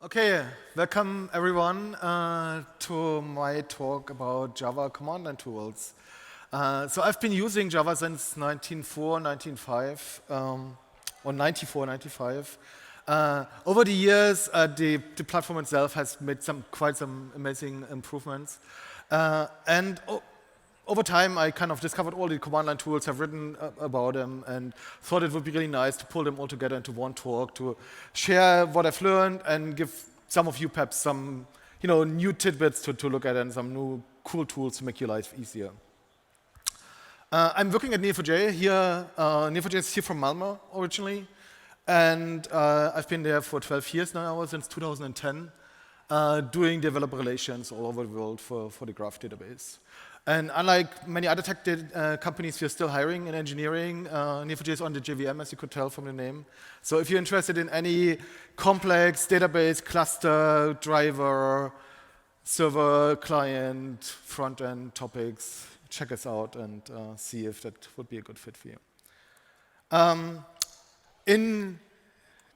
Okay, welcome everyone to my talk about Java command line tools. So I've been using Java since 1994, 1995, or 94, 95. Over the years, the platform itself has made quite some amazing improvements. Over time, I kind of discovered all the command line tools, have written about them, and thought it would be really nice to pull them all together into one talk to share what I've learned and give some of you perhaps some new tidbits to look at and some new cool tools to make your life easier. I'm working at Neo4j here. Neo4j is here from Malmö originally, and I've been there for 12 years now, since 2010, doing developer relations all over the world for the Graph database. And unlike many other tech companies, we're still hiring in engineering. Neo4j is on the JVM, as you could tell from the name. So if you're interested in any complex database, cluster, driver, server, client, front-end topics, check us out and see if that would be a good fit for you. In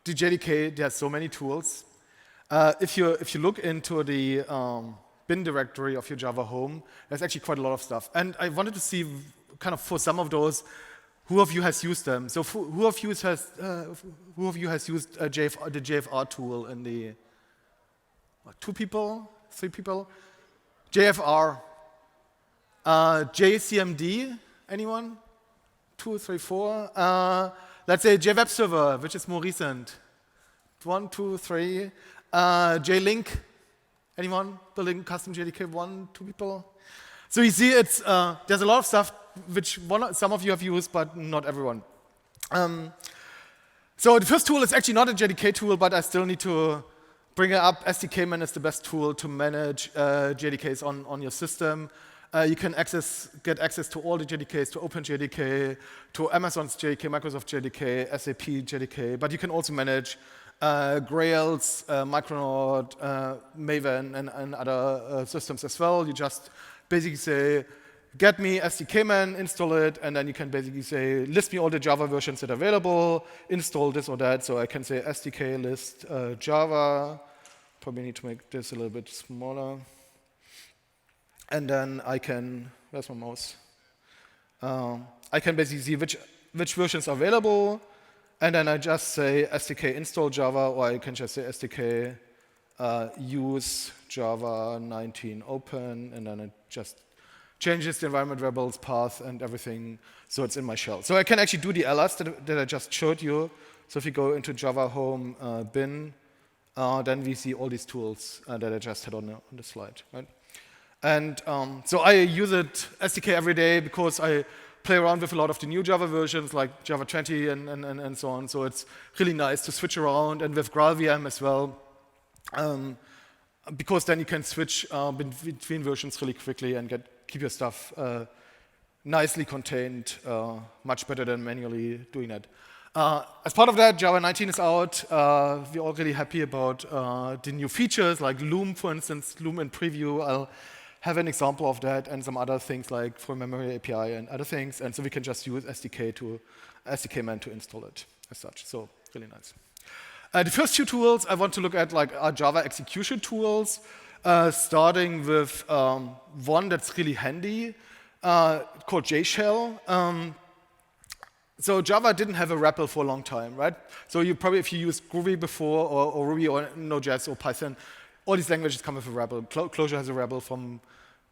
the JDK, there are so many tools. If you look into the bin directory of your Java home, there's actually quite a lot of stuff. And I wanted to see, kind of for some of those, who of you has used them? So who of you has used the JFR tool in the, what, 2 people, 3 people? JFR. jcmd, anyone? 2, 3, 4. Let's say JWeb server, which is more recent. 1, 2, 3. JLink. Anyone building custom JDK? 1, 2 people? So you see, there's a lot of stuff which some of you have used, but not everyone. So the first tool is actually not a JDK tool, but I still need to bring it up. SDKman is the best tool to manage JDKs on your system. You can get access to all the JDKs, to OpenJDK, to Amazon's JDK, Microsoft JDK, SAP JDK, but you can also manage Grails, Micronaut, Maven, and other systems as well. You just basically say, get me SDKman, install it, and then you can basically say, list me all the Java versions that are available, install this or that. So I can say SDK list Java. Probably need to make this a little bit smaller. And then I can, where's my mouse? I can basically see which versions are available. And then I just say SDK install Java, or I can just say SDK use Java 19 open, and then it just changes the environment variables, path, and everything, so it's in my shell. So I can actually do the ls that I just showed you. So if you go into Java home bin, then we see all these tools that I just had on the slide, right? And so I use it SDK every day because I play around with a lot of the new Java versions, like Java 20 and so on. So it's really nice to switch around, and with GraalVM as well, because then you can switch between versions really quickly and keep your stuff nicely contained, much better than manually doing that. As part of that, Java 19 is out. We're all really happy about the new features, like Loom, for instance, Loom in preview. I'll have an example of that, and some other things like for memory API and other things. And so we can just use SDKman to install it as such. So really nice. The first 2 tools I want to look at are Java execution tools, starting with one that's really handy called jshell. So Java didn't have a REPL for a long time, right? So you probably, if you used Groovy before, or Ruby, or Node.js, or Python, all these languages come with a REPL. Clojure has a REPL from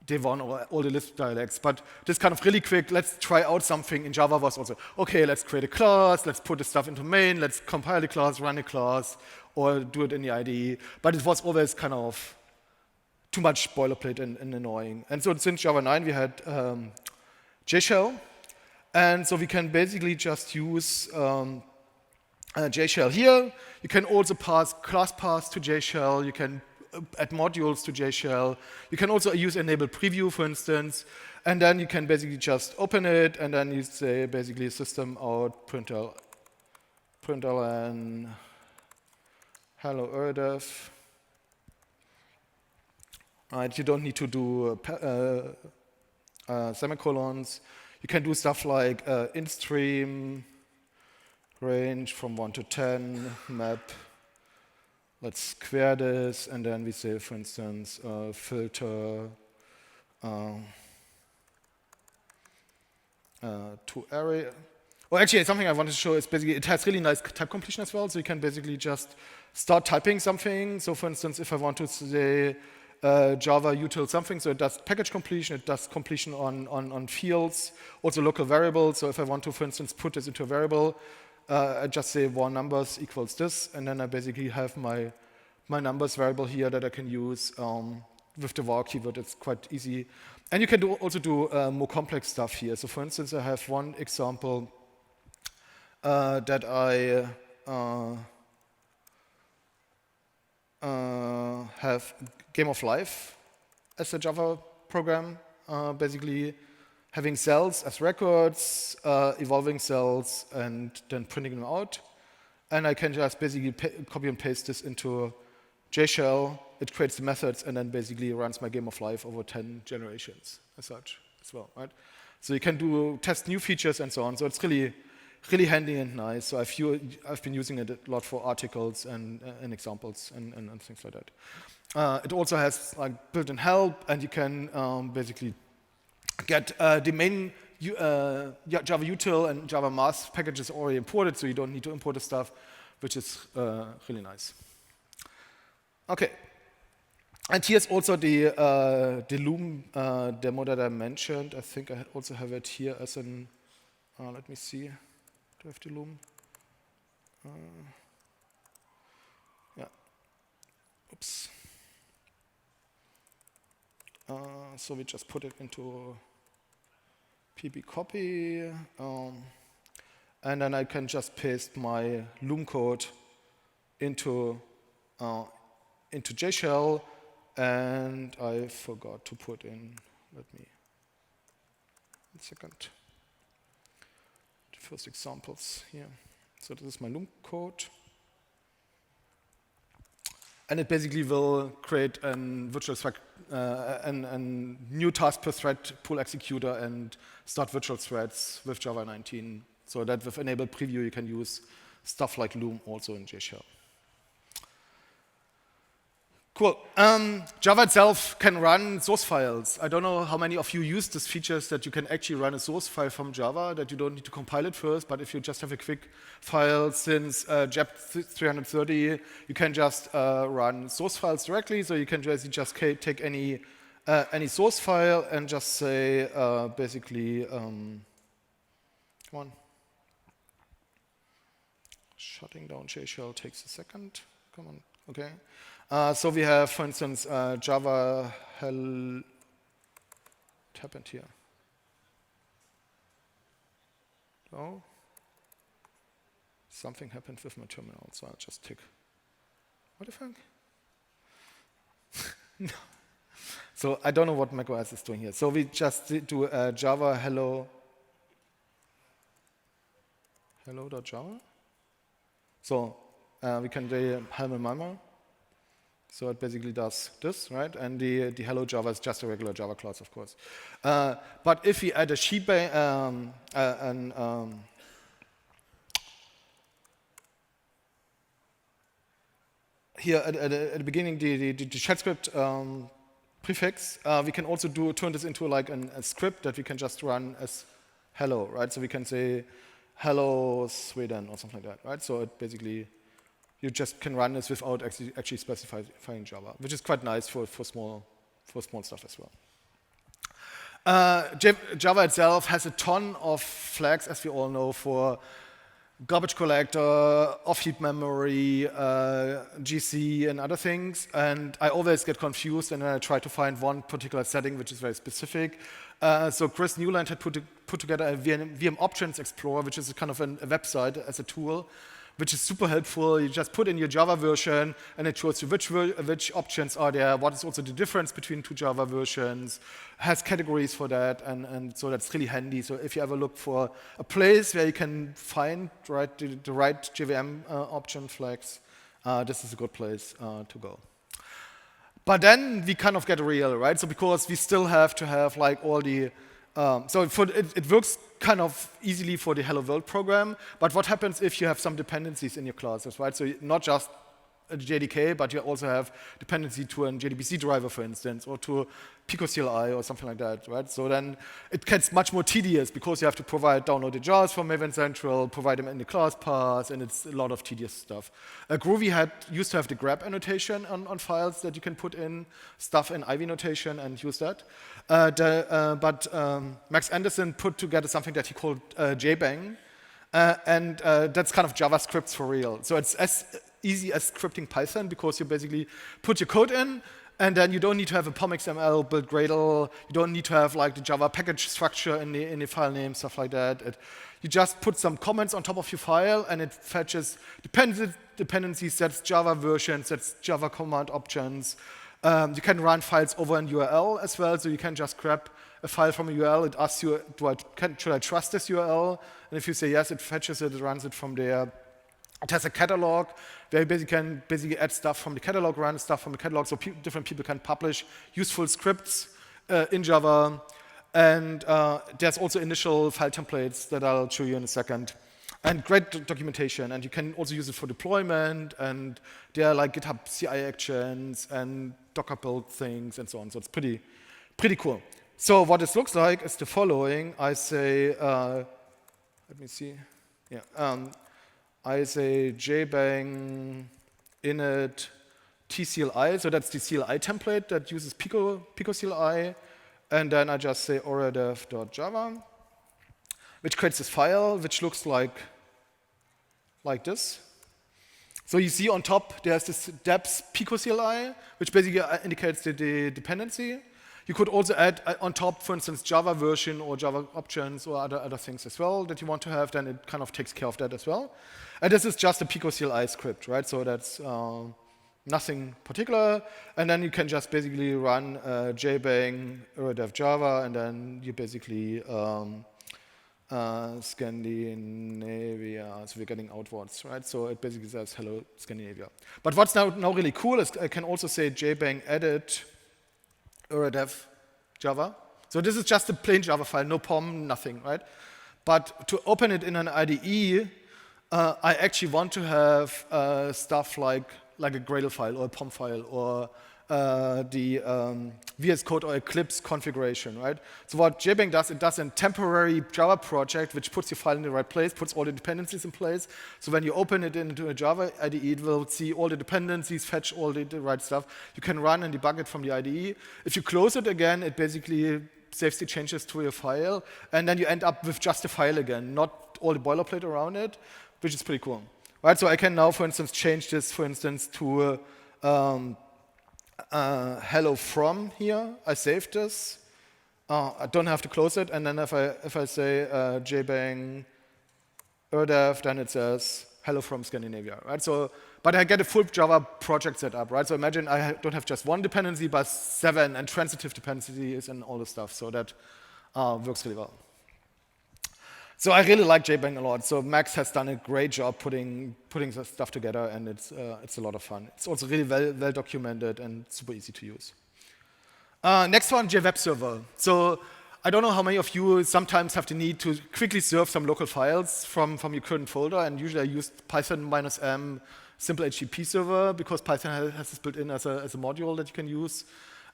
day one, or all the Lisp dialects. But just kind of really quick, let's try out something. In Java was also, okay, let's create a class, let's put the stuff into main, let's compile the class, run the class, or do it in the IDE. But it was always kind of too much boilerplate and annoying. And so since Java 9, we had jshell. And so we can basically just use jshell here. You can also pass class paths to jshell. You can add modules to jshell. You can also use enable preview, for instance. And then you can basically just open it, and then you say basically system out println hello Øredev. Right, you don't need to do semicolons. You can do stuff like in-stream, range from 1 to 10, map let's square this, and then we say, for instance, filter to array. Well, actually, something I wanted to show is basically it has really nice type completion as well. So you can basically just start typing something. So for instance, if I want to say Java util something, so it does package completion, it does completion on fields, also local variables. So if I want to, for instance, put this into a variable, I just say var numbers equals this, and then I basically have my numbers variable here that I can use with the var keyword. It's quite easy. And you can also do more complex stuff here. So for instance, I have one example that I have game of life as a Java program, basically having cells as records, evolving cells, and then printing them out. And I can just basically copy and paste this into jshell. It creates the methods and then basically runs my game of life over 10 generations as such as well, right? So you can test new features and so on. So it's really handy and nice. So I've been using it a lot for articles and examples and things like that. It also has like built-in help, and you can basically get the main Java util and Java mass packages already imported, so you don't need to import the stuff, which is really nice. Okay. And here's also the Loom demo that I mentioned. I think I also have it here as an, let me see, do I have the Loom? Yeah, oops. So we just put it into pb copy, and then I can just paste my Loom code into jshell. And I forgot to put in, let me, 1 second, the first examples here. So this is my Loom code. And it basically will create a virtual thread, a new task per thread pool executor and start virtual threads with Java 19. So that with enabled preview, you can use stuff like Loom also in jshell. Cool. Java itself can run source files. I don't know how many of you use this features that you can actually run a source file from Java, that you don't need to compile it first, but if you just have a quick file since JEP 330, you can just run source files directly. So you can just take any source file and just say basically, come on. Shutting down jshell takes a second. Come on, okay. So we have, for instance, Java hell. What happened here? Oh, something happened with my terminal, so I'll just tick. What the fuck? No. So I don't know what macOS is doing here. So we just do Java hello. Hello.java. So we can do hello mama. So it basically does this, right? And the hello Java is just a regular Java class, of course. But if we add a sheet here at the beginning, the shell script prefix, we can also turn this into like a script that we can just run as hello, right? So we can say hello Sweden or something like that, right? So it basically you just can run this without actually specifying Java, which is quite nice for small stuff as well. Java itself has a ton of flags, as we all know, for garbage collector, off-heap memory, GC, and other things. And I always get confused, and then I try to find one particular setting which is very specific. So Chris Newland had put together a VM Options Explorer, which is kind of a website as a tool, which is super helpful. You just put in your Java version, and it shows you which options are there, what is also the difference between two Java versions, has categories for that, and so that's really handy. So if you ever look for a place where you can find the right JVM option flags, this is a good place to go. But then we kind of get real, right? So because we still have to have like all the so it works kind of easily for the Hello World program, but what happens if you have some dependencies in your classes, right? So not just a JDK, but you also have dependency to a JDBC driver, for instance, or to Pico CLI or something like that, right? So then it gets much more tedious because you have to provide downloaded jars from Maven Central, provide them in the class path, and it's a lot of tedious stuff. Groovy used to have the grep annotation on files that you can put in stuff in Ivy notation and use that. But Max Anderson put together something that he called jbang, and that's kind of JavaScript for real. So it's as easy as scripting Python because you basically put your code in, and then you don't need to have a POM.xml, build Gradle. You don't need to have like the Java package structure in the file name, stuff like that. You just put some comments on top of your file, and it fetches dependencies, sets Java versions, sets Java command options. You can run files over an URL as well, so you can just grab a file from a URL. It asks you, should I trust this URL? And if you say yes, it fetches it, it runs it from there. It has a catalog where you can add stuff from the catalog, run stuff from the catalog, so different people can publish useful scripts in Java. And there's also initial file templates that I'll show you in a second. And great documentation, and you can also use it for deployment, and there are like GitHub CI actions and Docker build things and so on. So it's pretty cool. So what this looks like is the following. I say, let me see. Yeah. I say jbang init tcli, so that's the CLI template that uses Pico CLI, and then I just say øredev.java, which creates this file, which looks like this. So you see on top there's this deps Pico CLI, which basically indicates the dependency. You could also add on top, for instance, Java version or Java options or other things as well that you want to have, then it kind of takes care of that as well. And this is just a Pico CLI script, right? So that's nothing particular. And then you can just basically run jbang øredev Java, and then you basically Scandinavia, so we're getting outwards, right? So it basically says hello Scandinavia. But what's now really cool is I can also say jbang edit Øredev Java. So this is just a plain Java file, no POM, nothing, right? But to open it in an IDE, I actually want to have stuff like a Gradle file or a POM file or the VS Code or Eclipse configuration, right? So what jbang does, it does a temporary Java project which puts your file in the right place, puts all the dependencies in place. So when you open it into a Java IDE, it will see all the dependencies, fetch all the right stuff. You can run and debug it from the IDE. If you close it again, it basically saves the changes to your file, and then you end up with just a file again, not all the boilerplate around it, which is pretty cool. Right, so I can now, for instance, change this, for instance, to hello from here. I saved this. I don't have to close it, and then if I say jbang øredev, then it says hello from Scandinavia, right? So, but I get a full Java project set up, right? So imagine I don't have just one dependency, but 7 and transitive dependencies and all this stuff. So that works really well. So I really like jbang a lot. So Max has done a great job putting the stuff together, and it's a lot of fun. It's also really well documented and super easy to use. Next one, JWeb server. So I don't know how many of you sometimes have the need to quickly serve some local files from your current folder, and usually I use Python-m simple HTTP server because Python has this built in as a module that you can use.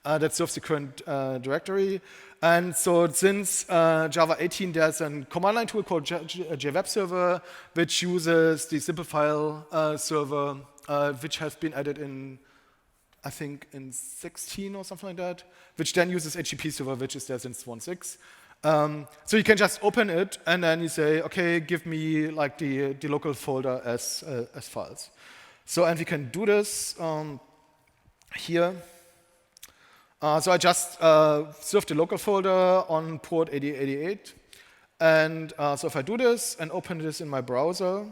That serves the current directory. And so since Java 18, there's a command line tool called JWeb server, which uses the simple file server, which has been added in, I think, in 16 or something like that, which then uses HTTP server, which is there since 1.6. So you can just open it, and then you say, OK, give me like the local folder as files. So, and we can do this here. So I just served the local folder on port 8088. And so if I do this and open this in my browser,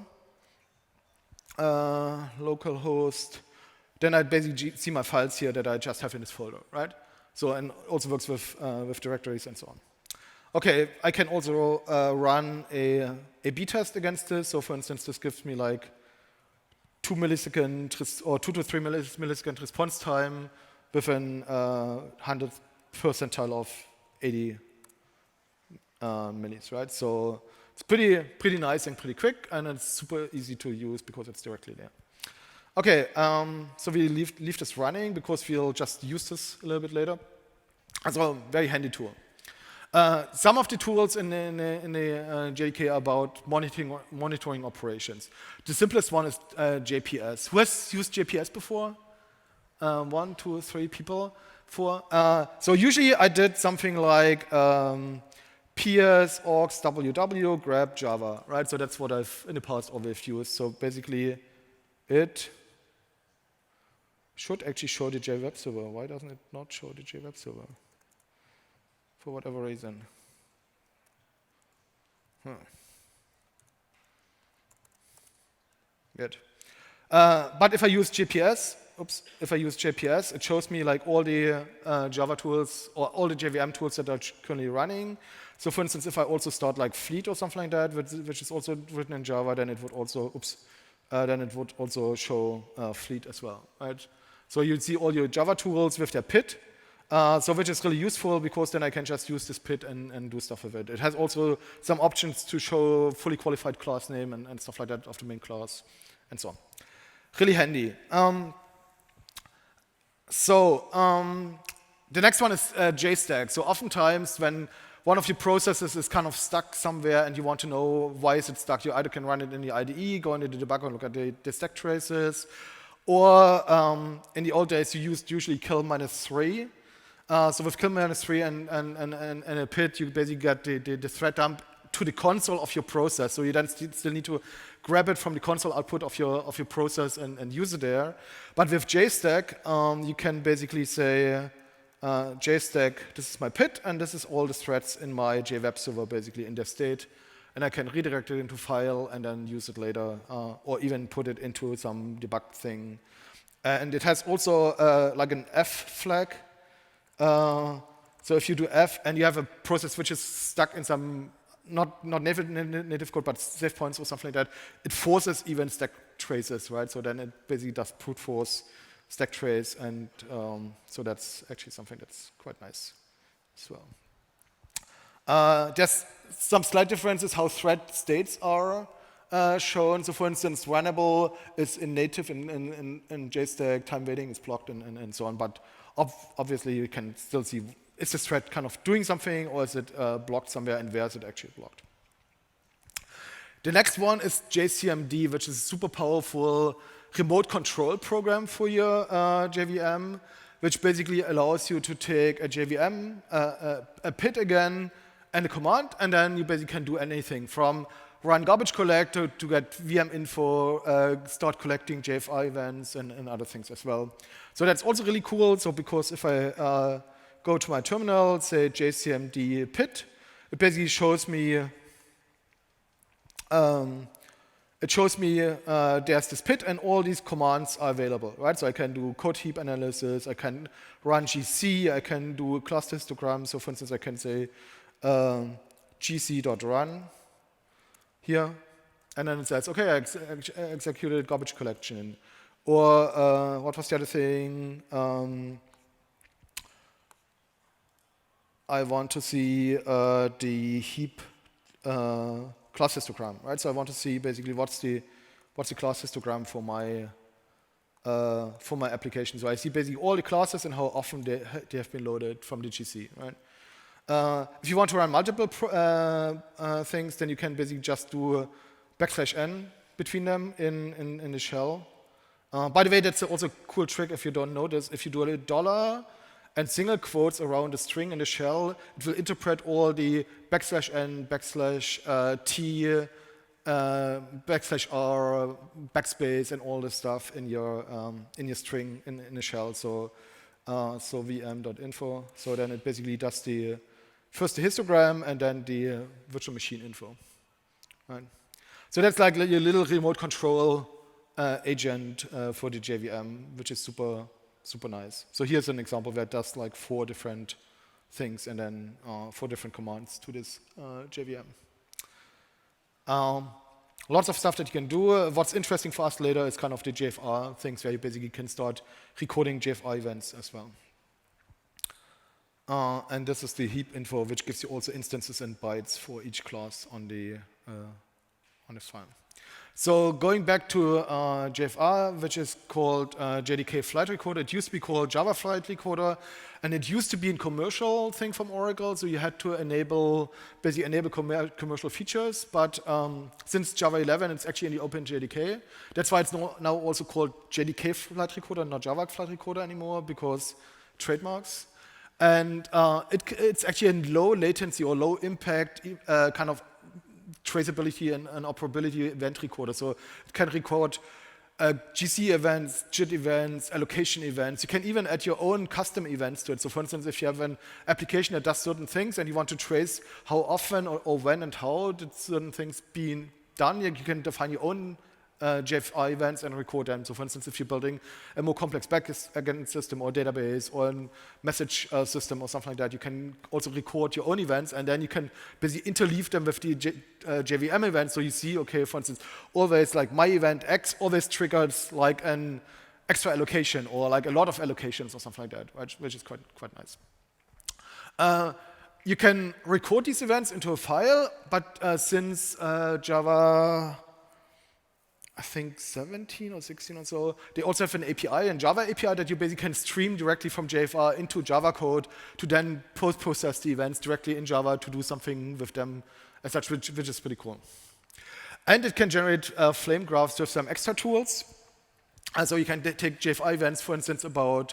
localhost, then I basically see my files here that I just have in this folder, right? So, and also works with directories and so on. OK, I can also run a A/B test against this. So for instance, this gives me like 2 to 3 millisecond response time with an 100th percentile of 80 millis, right? So it's pretty nice and pretty quick, and it's super easy to use because it's directly there. Okay, so we leave this running because we'll just use this a little bit later. Also, very handy tool. Some of the tools in the JDK are about monitoring operations. The simplest one is JPS. Who has used JPS before? 1, 2, 3 people. 4. So usually I did something like ps orgs ww grab java, right? So that's what I've in the past always used. So basically, it should actually show the JWeb server. Why doesn't it not show the JWeb server? For whatever reason. Good. But if I use JPS, it shows me like all the Java tools or all the JVM tools that are currently running. So for instance, if I also start like Fleet or something like that, which is also written in Java, then it would also show Fleet as well, right? So you'd see all your Java tools with their PID, so which is really useful because then I can just use this PID and do stuff with it. It has also some options to show fully qualified class name and stuff like that of the main class and so on. Really handy. The next one is JStack. So oftentimes when one of your processes is kind of stuck somewhere and you want to know why is it stuck, you either can run it in the IDE, go into the debugger and look at the stack traces, or in the old days you used usually kill -3. So with kill -3 and a PID, you basically get the thread dump to the console of your process. So you then still need to grab it from the console output of your process and use it there. But with JStack, you can basically say JStack, this is my PID, and this is all the threads in my JWeb server basically in their state. And I can redirect it into file and then use it later, or even put it into some debug thing. And it has also like an F flag. So if you do F and you have a process which is stuck in some not native code, but save points or something like that, it forces even stack traces, right? So then it basically does brute force stack trace, and so that's actually something that's quite nice as well. There's some slight differences how thread states are shown. So for instance, runnable is in native in JStack, time waiting is blocked and so on, but obviously you can still see, is this thread kind of doing something, or is it blocked somewhere, and where is it actually blocked? The next one is jcmd, which is a super powerful remote control program for your JVM, which basically allows you to take a JVM, a PID again, and a command, and then you basically can do anything from run garbage collect to get VM info, start collecting JFI events and other things as well. So that's also really cool. So because if I go to my terminal, say jcmd PID, it basically shows me there's this PID and all these commands are available, right? So I can do code heap analysis, I can run GC, I can do class histogram. So for instance, I can say gc.run here, and then it says, okay, I executed garbage collection. Or what was the other thing? I want to see the heap class histogram, right? So I want to see basically what's the class histogram for my application. So I see basically all the classes and how often they have been loaded from the GC, right? If you want to run multiple things, then you can basically just do \n between them in the shell. By the way, that's also a cool trick if you don't know this. If you do a $ and single quotes around a string in the shell, it will interpret all the \n, /t, \r, backspace, and all this stuff in your string in the shell. So vm.info. So then it basically does first the histogram and then the virtual machine info. Right? So that's like your little remote control agent for the JVM, which is super nice. So here's an example where it does like 4 different things and then 4 different commands to this JVM. Lots of stuff that you can do. What's interesting for us later is kind of the JFR things where you basically can start recording JFR events as well. And this is the heap info, which gives you also instances and bytes for each class on the file. So going back to JFR, which is called JDK Flight Recorder, it used to be called Java Flight Recorder, and it used to be a commercial thing from Oracle, so you had to basically enable commercial features, but since Java 11, it's actually in the Open JDK. That's why it's now also called JDK Flight Recorder, not Java Flight Recorder anymore, because trademarks. And it's actually a low latency or low impact kind of traceability and operability event recorder. So it can record GC events, JIT events, allocation events. You can even add your own custom events to it. So for instance, if you have an application that does certain things and you want to trace how often or when and how did certain things being done, you can define your own JFR events and record them. So for instance, if you're building a more complex backend system or database or a message system or something like that, you can also record your own events, and then you can basically interleave them with the JVM events. So you see, okay, for instance, always like my event X always triggers like an extra allocation or like a lot of allocations or something like that, which is quite nice. You can record these events into a file, but since Java, I think 17 or 16 or so, they also have an API, a Java API that you basically can stream directly from JFR into Java code to then post-process the events directly in Java to do something with them as such, which is pretty cool. And it can generate flame graphs with some extra tools. So you can take JFR events, for instance, about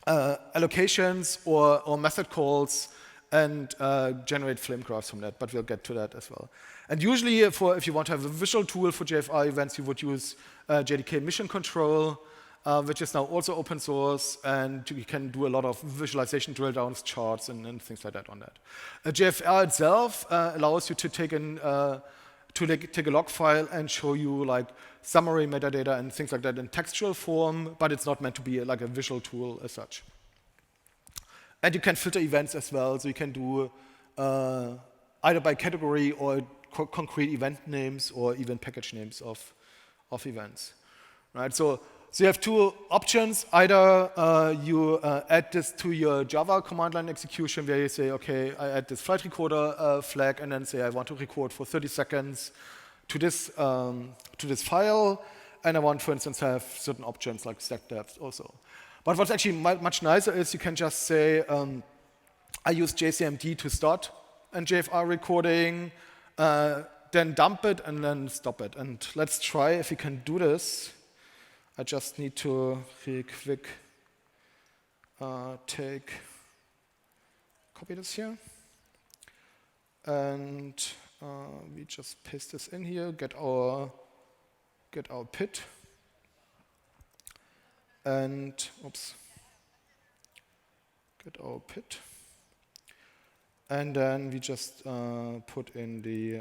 allocations or method calls and generate flame graphs from that, but we'll get to that as well. And usually, if you want to have a visual tool for JFR events, you would use JDK Mission Control, which is now also open source, and you can do a lot of visualization drill downs, charts, and things like that on that. JFR itself allows you to take a log file and show you like summary metadata and things like that in textual form, but it's not meant to be like a visual tool as such. And you can filter events as well, so you can do either by category or concrete event names or even package names of events. Right? So you have two options. Either you add this to your Java command line execution where you say, okay, I add this flight recorder flag and then say I want to record for 30 seconds to this file, and I want, for instance, have certain options like stack depth also. But what's actually much nicer is you can just say, I use jcmd to start a JFR recording, then dump it, and then stop it. And let's try if we can do this. I just need to really quick copy this here. And we just paste this in here, get our PID. And, get our PID. And then we just put in the,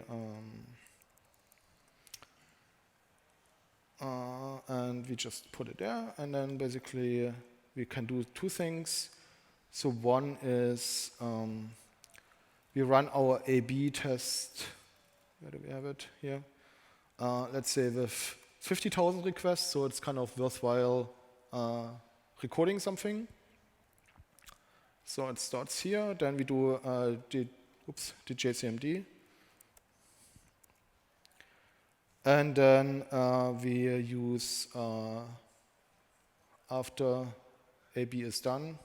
and we just put it there. And then basically we can do two things. So one is we run our A/B test. Where do we have it? Here. Let's say with 50,000 requests, so it's kind of worthwhile recording something. So it starts here, then we do the jcmd. And then we use, after AB is done,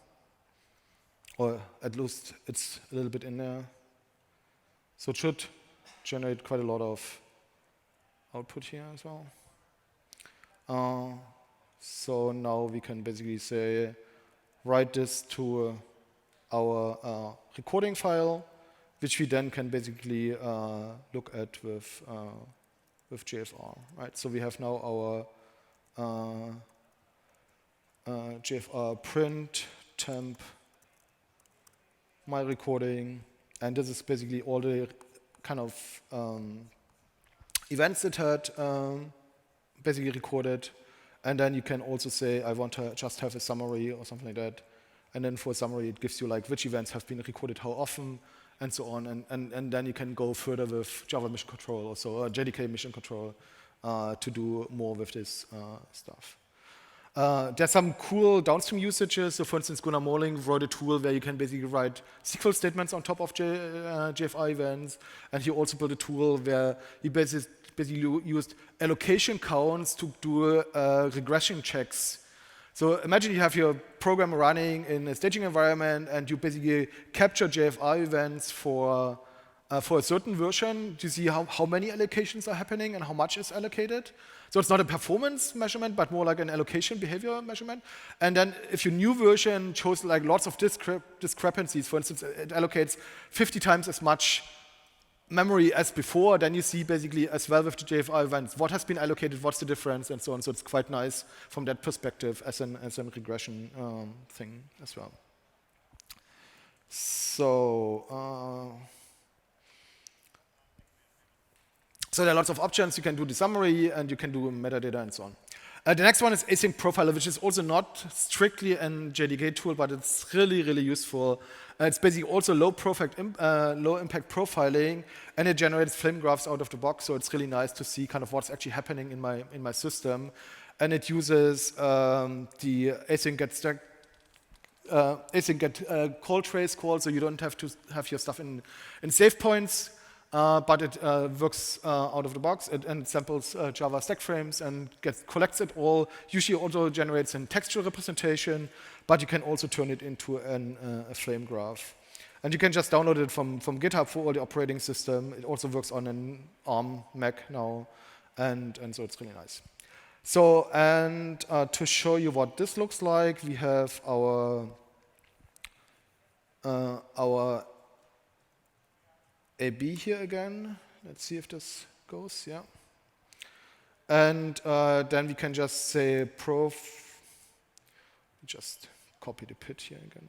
or at least it's a little bit in there. So it should generate quite a lot of output here as well. So now we can basically say, write this to our recording file, which we then can basically look at with JFR. Right? So we have now our JFR print temp my recording, and this is basically all the kind of events that had basically recorded. And then you can also say, I want to just have a summary or something like that. And then for a summary, it gives you like which events have been recorded, how often, and so on. And then you can go further with Java Mission Control also, or JDK Mission Control, to do more with this stuff. There's some cool downstream usages. So for instance, Gunnar Morling wrote a tool where you can basically write SQL statements on top of JFI events. And he also built a tool where he basically used allocation counts to do regression checks. So imagine you have your program running in a staging environment and you basically capture JFI events for a certain version to see how many allocations are happening and how much is allocated. So it's not a performance measurement, but more like an allocation behavior measurement. And then if your new version shows like lots of discrepancies, for instance, it allocates 50 times as much memory as before, then you see basically as well with the JFI events what has been allocated, what's the difference, and so on. So it's quite nice from that perspective as a regression thing as well. So there are lots of options. You can do the summary, and you can do metadata, and so on. The next one is async profiler, which is also not strictly a JDK tool, but it's really, really useful. It's basically also low impact profiling, and it generates flame graphs out of the box. So it's really nice to see kind of what's actually happening in my system. And it uses the async get call trace call, so you don't have to have your stuff in save points. But it works out of the box, and it samples Java stack frames and collects it all. Usually also generates a textual representation, but you can also turn it into a flame graph. And you can just download it from GitHub for all the operating system. It also works on an ARM Mac now, and so it's really nice. So, and to show you what this looks like, we have our AB here again. Let's see if this goes, yeah. And then we can just say just copy the pit here again.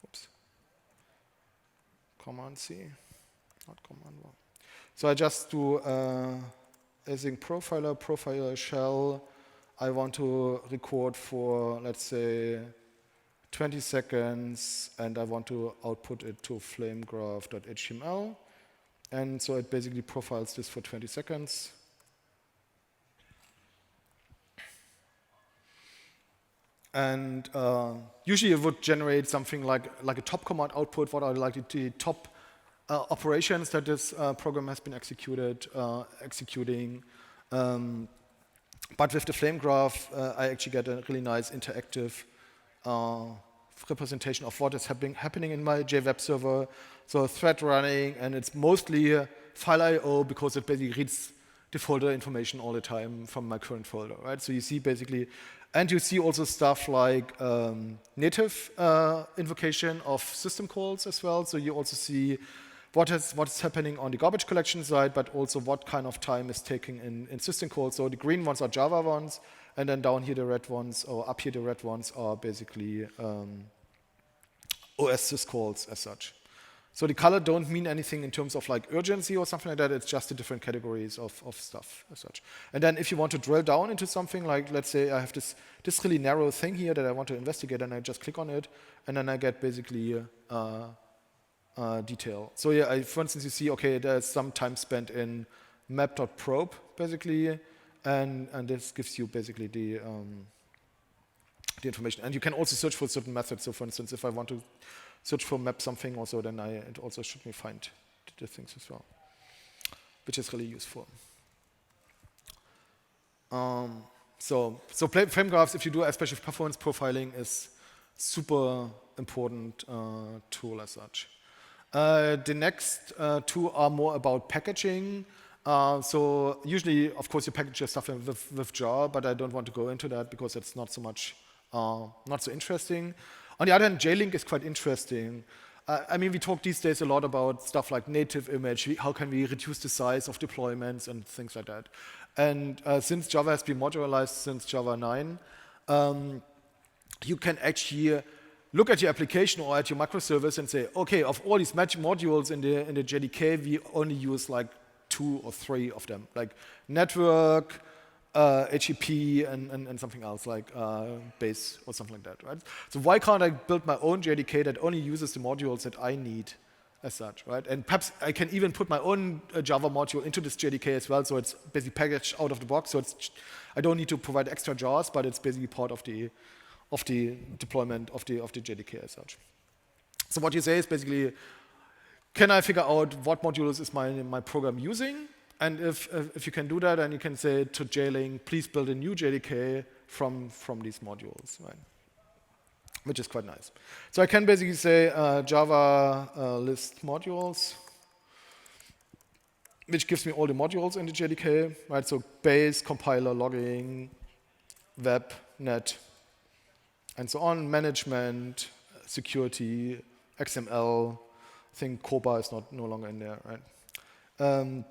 Oops. Command C, not Command 1. So I just do async profiler shell. I want to record for, let's say, 20 seconds, and I want to output it to flamegraph.html. And so it basically profiles this for 20 seconds. And usually it would generate something like a top command output. What are like the top operations that this program has been executing. But with the flame graph, I actually get a really nice interactive representation of what is happening in my JWeb server. So a thread running, and it's mostly file I/O because it basically reads the folder information all the time from my current folder, right? So you see basically, and you see also stuff like native invocation of system calls as well. So you also see what's happening on the garbage collection side, but also what kind of time is taking in system calls. So the green ones are Java ones, and then down here the red ones, or up here the red ones are basically OS syscalls as such. So the color don't mean anything in terms of like urgency or something like that. It's just the different categories of stuff as such. And then if you want to drill down into something, like let's say I have this really narrow thing here that I want to investigate, and I just click on it, and then I get basically detail. So yeah, for instance, you see, okay, there's some time spent in map.probe basically, and this gives you basically the information. And you can also search for certain methods. So for instance, if I want to search for map something also, then it also should me find the things as well, which is really useful. So frame graphs, if you do especially performance profiling, is super important tool as such. The next two are more about packaging. So usually, of course, you package your stuff with jar, but I don't want to go into that because it's not so much, not so interesting. On the other hand, JLink is quite interesting. I mean, we talk these days a lot about stuff like native image. How can we reduce the size of deployments and things like that? And since Java has been modularized since Java 9, you can actually look at your application or at your microservice and say, okay, of all these modules in the JDK, we only use like 2 or 3 of them, like network, HTTP, and something else like base or something like that, right? So why can't I build my own JDK that only uses the modules that I need as such, right? And perhaps I can even put my own Java module into this JDK as well, so it's basically packaged out of the box. So I don't need to provide extra jars, but it's basically part of the deployment of the JDK as such. So what you say is basically, can I figure out what modules is my program using? And if you can do that, then you can say to jlink, please build a new JDK from these modules, right? Which is quite nice. So I can basically say Java list modules, which gives me all the modules in the JDK, right? So base, compiler, logging, web, net, and so on, management, security, XML. I think COBA is no longer in there, right?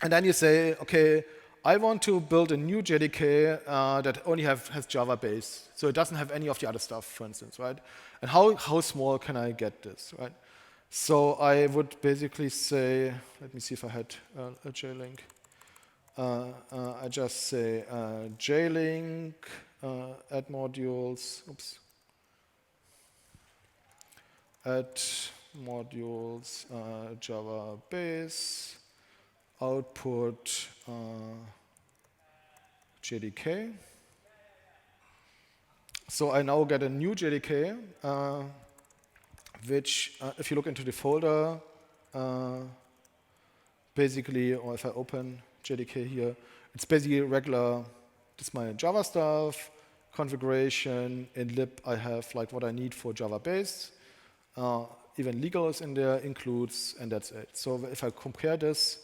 And then you say, okay, I want to build a new JDK that only has Java base, so it doesn't have any of the other stuff, for instance, right? And how small can I get this, right? So I would basically say, let me see if I had a jlink. I just say jlink add modules. Oops. Add modules Java base. Output JDK. So I now get a new JDK, which, if you look into the folder, basically, or if I open JDK here, it's basically regular, this is my Java stuff, configuration, in lib I have like what I need for Java base, even legal is in there, includes, and that's it. So if I compare this,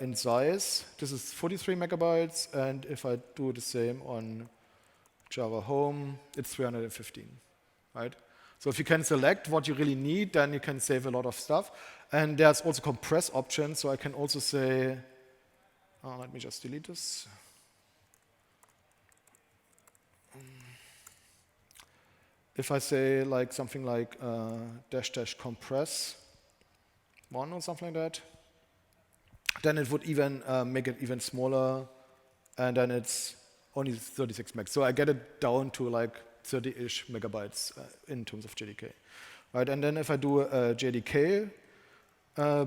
in size, this is 43 megabytes, and if I do the same on Java Home, it's 315, right? So if you can select what you really need, then you can save a lot of stuff. And there's also compress options, so I can also say, let me just delete this. If I say like something like -- compress 1 or something like that, then it would even make it even smaller, and then it's only 36 megs. So I get it down to like 30-ish megabytes in terms of JDK. Right, and then if I do a JDK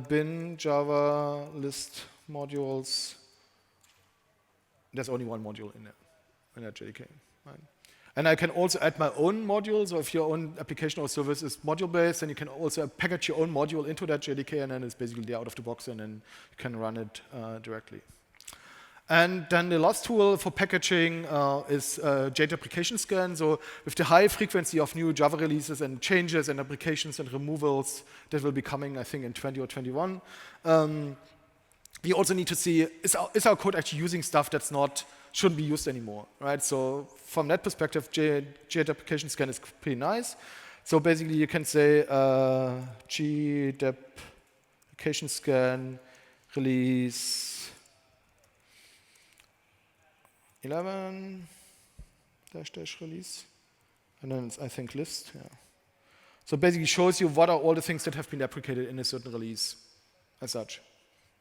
bin Java list modules, there's only one module in there, in that JDK. Right? And I can also add my own module, so if your own application or service is module-based, then you can also package your own module into that JDK, and then it's basically there out of the box, and then you can run it directly. And then the last tool for packaging is jdeprscan. So with the high frequency of new Java releases and changes and applications and removals that will be coming, I think, in 20 or 21, we also need to see, is our code actually using stuff that's shouldn't be used anymore, right? So from that perspective, jdeprscan is pretty nice. So basically, you can say jdeprscan release 11 -- release, and then it's, I think, list. Yeah. So basically shows you what are all the things that have been deprecated in a certain release as such.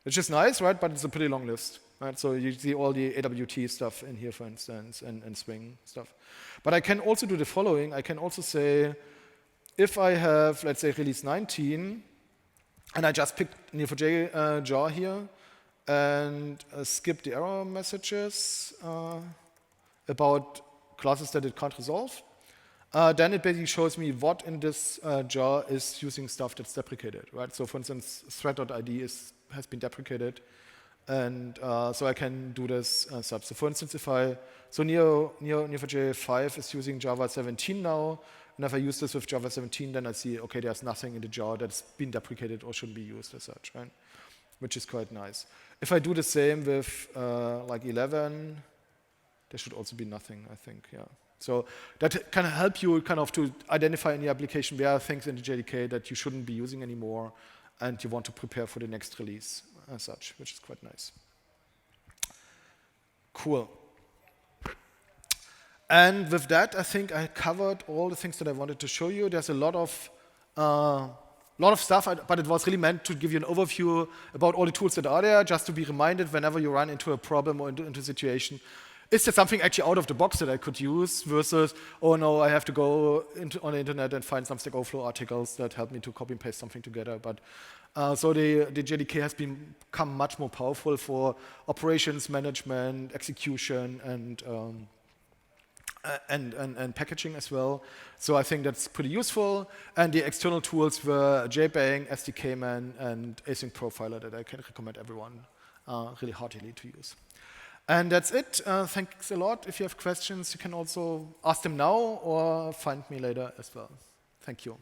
Which is nice, right? But it's a pretty long list. Right? So you see all the AWT stuff in here, for instance, and Swing stuff. But I can also do the following. I can also say, if I have, let's say, release 19, and I just picked Neo4j jar here, and skip the error messages about classes that it can't resolve, then it basically shows me what in this jar is using stuff that's deprecated, right? So for instance, thread.id has been deprecated, and so I can do this such. So for instance, Neo4j 5 is using Java 17 now, and if I use this with Java 17, then I see, okay, there's nothing in the jar that's been deprecated or shouldn't be used as such, right? Which is quite nice. If I do the same with like 11, there should also be nothing, I think, yeah. So that can help you kind of to identify in your application where are things in the JDK that you shouldn't be using anymore, and you want to prepare for the next release as such, which is quite nice. Cool. And with that, I think I covered all the things that I wanted to show you. There's a lot of stuff, but it was really meant to give you an overview about all the tools that are there, just to be reminded whenever you run into a problem or into a situation, is there something actually out of the box that I could use versus, oh no, I have to go on the internet and find some Stack Overflow articles that help me to copy and paste something together. But so the JDK has become much more powerful for operations management, execution, and packaging as well. So I think that's pretty useful. And the external tools were JBang, SDKman, and Async Profiler that I can recommend everyone really heartily to use. And that's it. Thanks a lot. If you have questions, you can also ask them now or find me later as well. Thank you.